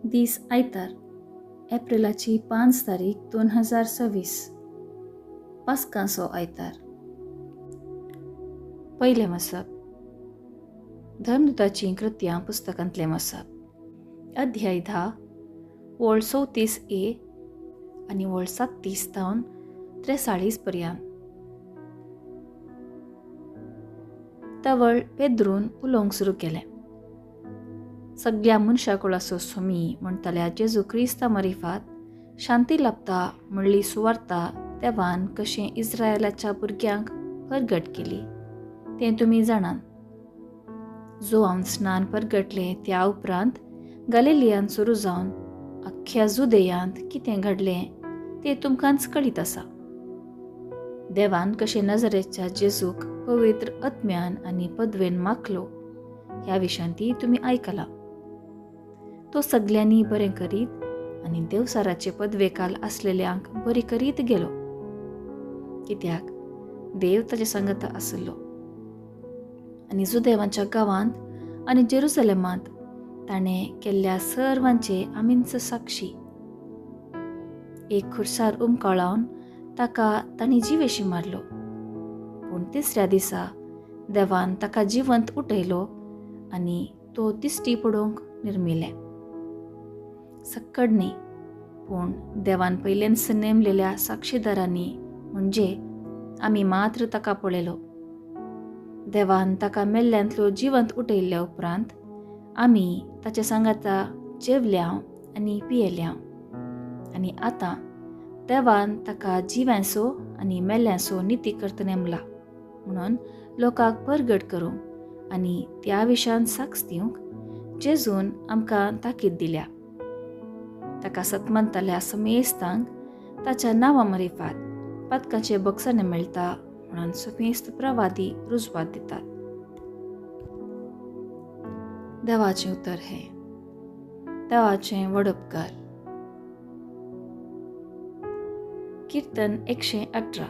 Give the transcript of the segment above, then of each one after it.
दीस आयतार, एप्रिलाची 5 तारीख 2026. पास्कांचो आयतार. पयलें मसप. धर्मदूताचीं कृत्यां पुस्तकांतलें मसप. अध्याय 10, वळ 34a आनी वळ 37 तावन 43 पर्यंत. तवळ पेद्रून उलोवंक सुरू केलें. सगळ्या मनशाकुळाचो स्वामी म्हणटल्या जेजू क्रिस्ता मरिफात शांती लाभता म्हणली सुवार्ता देवान कशें इस्रायेलाच्या भुरग्यांक परगट केली तें तुमी जाणात. जो हांव स्नान परगटलें त्या उपरांत गलिलियांत सुरू जावन अख्ख्या जुदेयांत कितें घडलें तें तुमकांच कळीत आसा. देवान कशें नजरेच्या जेजूक पवित्र आत्म्यान आनी पदवेन माखलो ह्या विशांती तुमी आयकलां. तो सगळ्यांनी बरें करीत आनी देवसाराचे पदवेकाल आसलेल्यांक बरी करीत गेलो, कित्याक देव ताचे सांगता आसलो. आनी जुदेवांच्या गांवांत आनी जेरुसलेमांत ताणें केल्ल्या सर्वांचे आमींच साक्षी. एक खुर्सार उमकाळावन ताका तांणी जिवेशी मारलो, पूण तिसऱ्या दिसा देवान ताका जिवंत उठयलो आनी तो दिश्टी पडोवंक निर्मिलें. सक्कड न्ही, पूण देवान पयलेंच नेमलेल्या साक्षीदारांनी म्हणजे आमी मात्र ताका पळयलो. देवान ताका मेल्ल्यांतलो जिवंत उठयल्ल्या उपरांत आमी ताचे सांगाता जेवल्या आनी पियेल्या. आनी आतां देवान ताका जिव्यांचो आनी मेल्ल्यांचो निती करता नेमला म्हणून लोकांक परगट करूंक आनी त्या विशयान साक्ष दिवंक जेजून आमकां ताकीद दिल्या. ताका सतमंतल्या समेस्तांक ताच्या नांवा मरिफात पदकाचे बक्षणे मेळटा म्हणून समेस्त प्रवादी रुजवात दितात. देवाचें उतर हें. देवाचें व्हड उपकार. कीर्तन 118,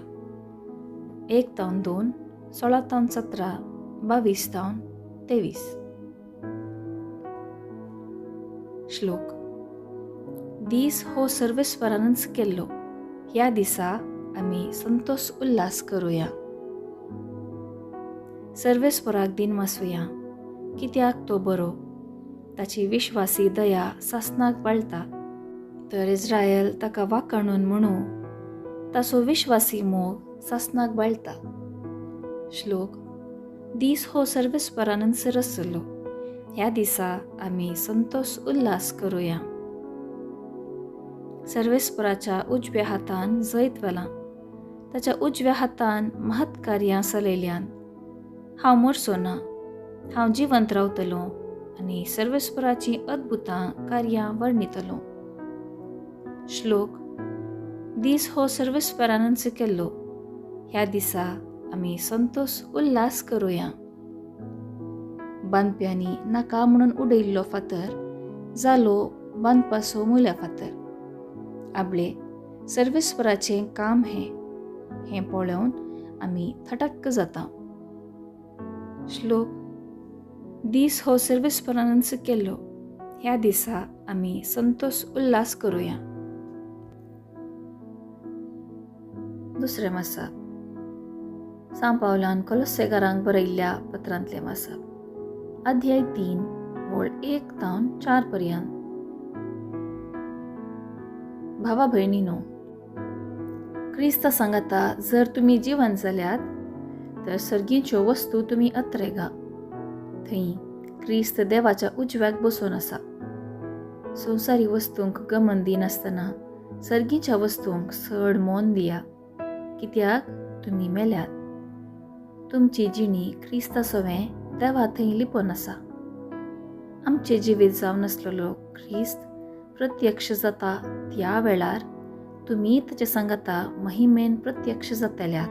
1 तावन 2, 16 तावन 17, 22 तावन 23. श्लोक. दीस हो सर्वेस्परानच केल्लो, ह्या दिसा आमी संतोष उल्हास करुया. सर्वेस्पराक दिन वासुया, कित्याक तो बरो. ताची विश्वासी दया सासनाक बाळटा. तर इस्रायल ताका वाखाणून म्हणू, ताचो विश्वासी मोग सासनाक बाळटा. श्लोक. दीस हो सर्वेस्परानच रचलो, ह्या दिसा आमी संतोष उल्हास करुया. सर्वेस्पराच्या उजव्या हातान जैत वेलां, ताच्या उजव्या हातान महत्कार्यां चलयल्यान. हांव मरचो ना, हांव जिवंत रावतलो आनी सर्वेस्पराची अद्भुतां कार्यां वर्णितलो. श्लोक. दीस हो सर्वेस्परानच केल्लो, ह्या दिसा आमी संतोष उल्हास करुया. बांदप्यांनी नाका म्हणून उडयल्लो फातर जालो बांदपाचो मुल्या फातर. आपले सर्वेस्पराचें काम हें पळोवन आमी थटक्क जाता. श्लोक. दीस हो सर्वेस्परानच केल्लो, ह्या दिसा आमी संतोष उल्हास करुया. दुसरें मसप. सांत पावलान कोलोसेकारांक बरयल्ल्या पत्रांतलें मसप. अध्याय 3, वळ 1 तावन 4 पर्यंत. भावा भयणीनो, क्रिस्ता सांगता जर तुमी जिवंत जाल्यात तर सर्गीच्यो वस्तू तुमी अत्रेगा. थंय क्रिस्त देवाच्या उजव्याक बसून आसा. संवसारी वस्तूंक गमन दिनासतना सर्गीच्या वस्तूंक चड मोल दिया, कित्याक तुमी मेल्यात. तुमची जिणी क्रिस्ता सोवें देवा थंय लिपोन आसा. आमचे जिवीत जावन आसलेलो क्रिस्त प्रत्यक्ष जाता त्या वेळार तुमी ताचे सांगता महिमेन प्रत्यक्ष जातल्यात.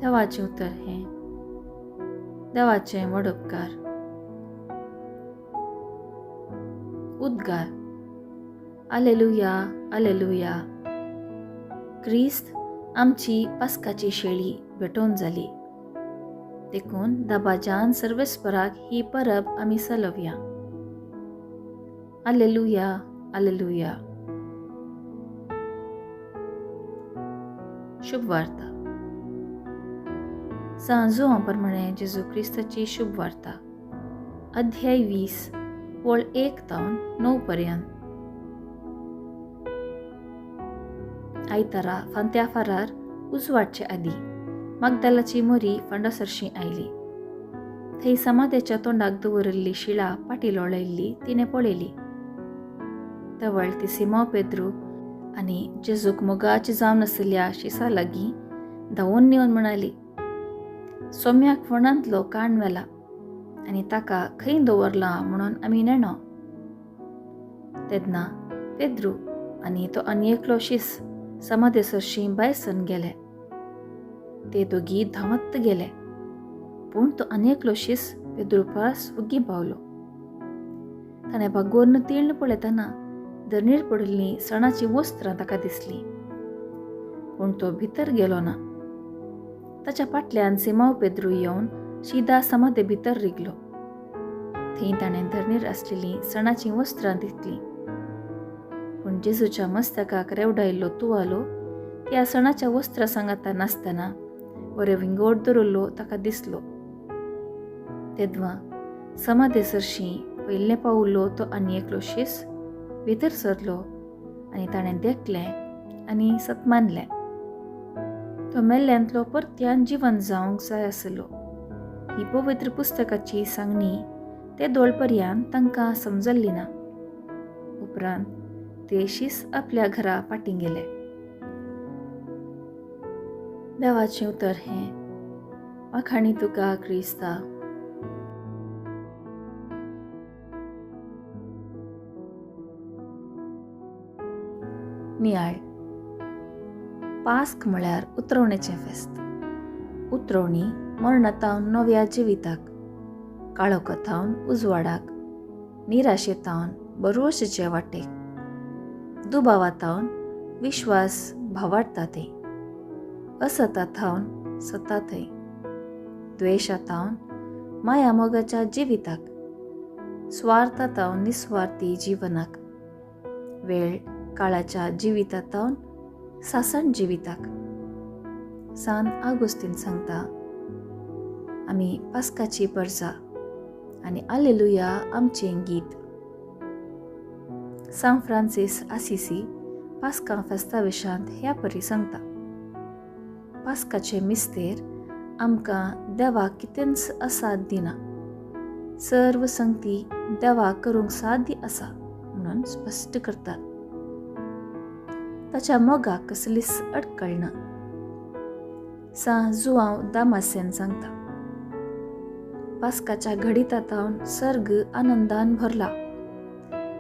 देवाचें उतर हें. देवाचें व्हड उपकार. उद्गार. आलेलुया, आलेलुया. क्रिस्त आमची पास्काची शेळी भेटोवन जाली. देखून दाबाजान सर्वेस्पराक ही परब आमी चलवया. आलेलुया, आलेलुया. शुभ वार्ता. सांजुआप्रमाणे जेजू क्रिस्ताची शुभ वार्ता, अध्याय 20 वळ 1 तावन 9 पर्यंत. आयतारा फांत्या फारार उजवाडचे आदी मागदालाची मोरी फांडासरशी आयली. थंय समाध्याच्या तोंडाक दवरिल्ली शिळा पाटी लोळयल्ली तिणें पळयली. तवळ ती सिमो पेद्रू आनी जेजूक मोगाची जावन आशिल्ल्या शिसा लागीं धांवून येवन म्हणाली, सोम्याक फोंडांतलो काण मेला आनी ताका खंय दवरला म्हणून आमी नेणो. तेन्ना पेद्रू आनी तो आनी एकलो शिस समाधेसरशी भायर सरून गेले. ते दोगी धांवत गेले, पूण तो आनी एकलो शिस पेद्रू परस वग्गी पावलो. ताणें भागोवन तिळ्ळ पळयतना धरणीर पडिल्लीं सणाची वस्त्रां ताका दिसलीं, पूण तो भितर गेलो ना. ताच्या फाटल्यान सिमो पेद्रू येवन शिदा समाधे भितर रिगलो. थंय ताणें धरणीर आसलेलीं सणाचीं वस्त्रां दिसलीं, पूण जेजूच्या मस्तकाक रेवडायिल्लो तुवालो त्या सणाच्या वस्त्रां सांगाता नासतना बरें विंगोड दवरिल्लो ताका दिसलो. तेदवां समाधेसरशी पयलें पावुल्लो तो आनी एकलो शिस भितर सरलो आनी ताणें देखलें आनी सतमानलें. तो मेल्ल्यांतलो परत्यान जिवन जावंक जाय आसलो. ही पवित्र पुस्तकाची सांगणी ते दोळपर्यंत तांकां समजल्ली ना. उपरांत ते शिस आपल्या घरा फाटीं गेले. देवाचें उतर हें, वाखाणी तुका क्रिस्ता. नियाळ. पास्क म्हळ्यार उतरवणेचें फेस्त. उतरवणी मरणातावन नव्या जिविताक, काळोखातावन उजवाडाक, निराशेतावन बरोशेचे वाटेक, दुबावातावन विश्वास भावाडटा थंय, असतातावन सता थंय, द्वेशातावन माया मोगाच्या जिविताक, स्वार्थातावन निस्वार्थी जिवनाक, वेळ काळाच्या जिवितातावन सासण जिविताक. सान आगोस्तीन सांगता, आमी पास्काची परजा आनी आलेलुया आमचें गीत. सान फ्रांसीस आसिसी पास्का फेस्ता विशांत ह्या परी सांगता, पास्काचे मिस्तेर आमकां देवाक कितेंच असाद दिना, सर्व संगती देवाक करूंक साध्य आसा म्हणून स्पश्ट करतात. ताच्या मोगाक कसलीच अडकळ ना. सान जुआंव दामासेन सांगता, पास्काच्या घडितातावन सर्ग आनंदान भरला,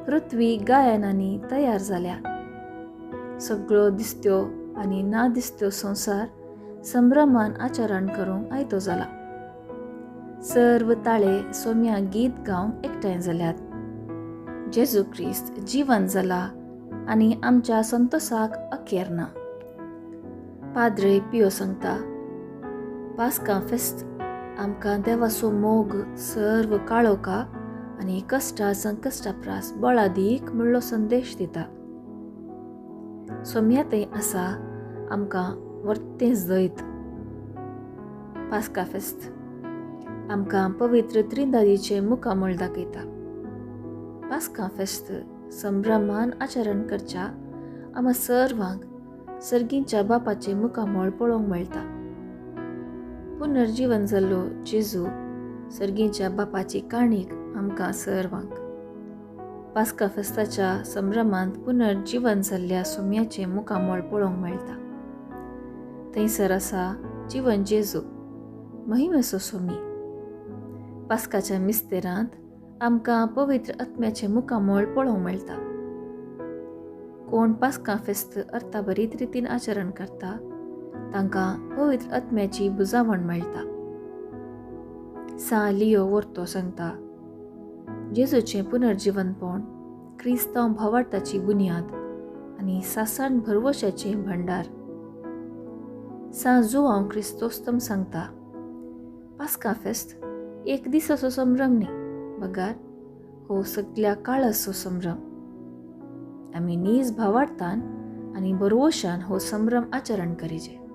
पृथ्वी गायनांनी तयार जाल्या, सगळ्यो दिसत्यो आनी ना दिसत्यो संसार संभ्रमान आचरण करूंक आयतो जाला. सर्व ताळे सोम्या गीत गावंक एकठांय जाल्यात. जेजू क्रिस्त जीवन जाला आनी आमच्या संतोषाक अखेर ना. पाद्रे पियो सांगता, पास्का फेस्त आमकां देवाचो मोग सर्व काळोखा आनी कश्टा संकश्टाप्रास बळादीक म्हणलो संदेश दिता. सोम्यातय आसा आमकां वर्तेंच दैत. पास्का फेस्त आमकां पवित्र त्रिदादीचे मुखामळ दाखयता. पास्का फेस्त संभ्रमान आचरण करच्या आम्हा सर्वांक सर्गींच्या बापाचे मुखामळ पळोवंक मेळटा. पुनर्जीवन जाल्लो जेजू सर्गींच्या बापाची काणीक आमकां सर्वांक. पास्का फेस्ताच्या संभ्रमांत पुनर्जीवन जाल्ल्या सोम्याचे मुखामळ पळोवंक मेळटा. थंयसर आसा जीवन जेजू, महिमेचो सोमी. पास्काच्या मिस्तेरांत आमकां पवित्र आत्म्याचे मुखामळ पळोवंक मेळटा. कोण पास्का फेस्त अर्थाबरीत रितीन आचरण करता तांकां पवित्र आत्म्याची बुजावण मेळटा. सा लियो वर्तो सांगता, जेजूचें पुनर्जीवनपण क्रिस्तांव भावार्थाची बुन्याद आनी सासण भरवशाचें भंडार. सा जुआंव क्रिस्तोस्तम सांगता, पास्का फेस्त एक दिसाचो संभ्रम न्ही, बगार हो सगळ्या काळ असो संभ्रम. आम्ही नीज भावार्थान आणि बरोवशान हो संभ्रम आचरण करीजे.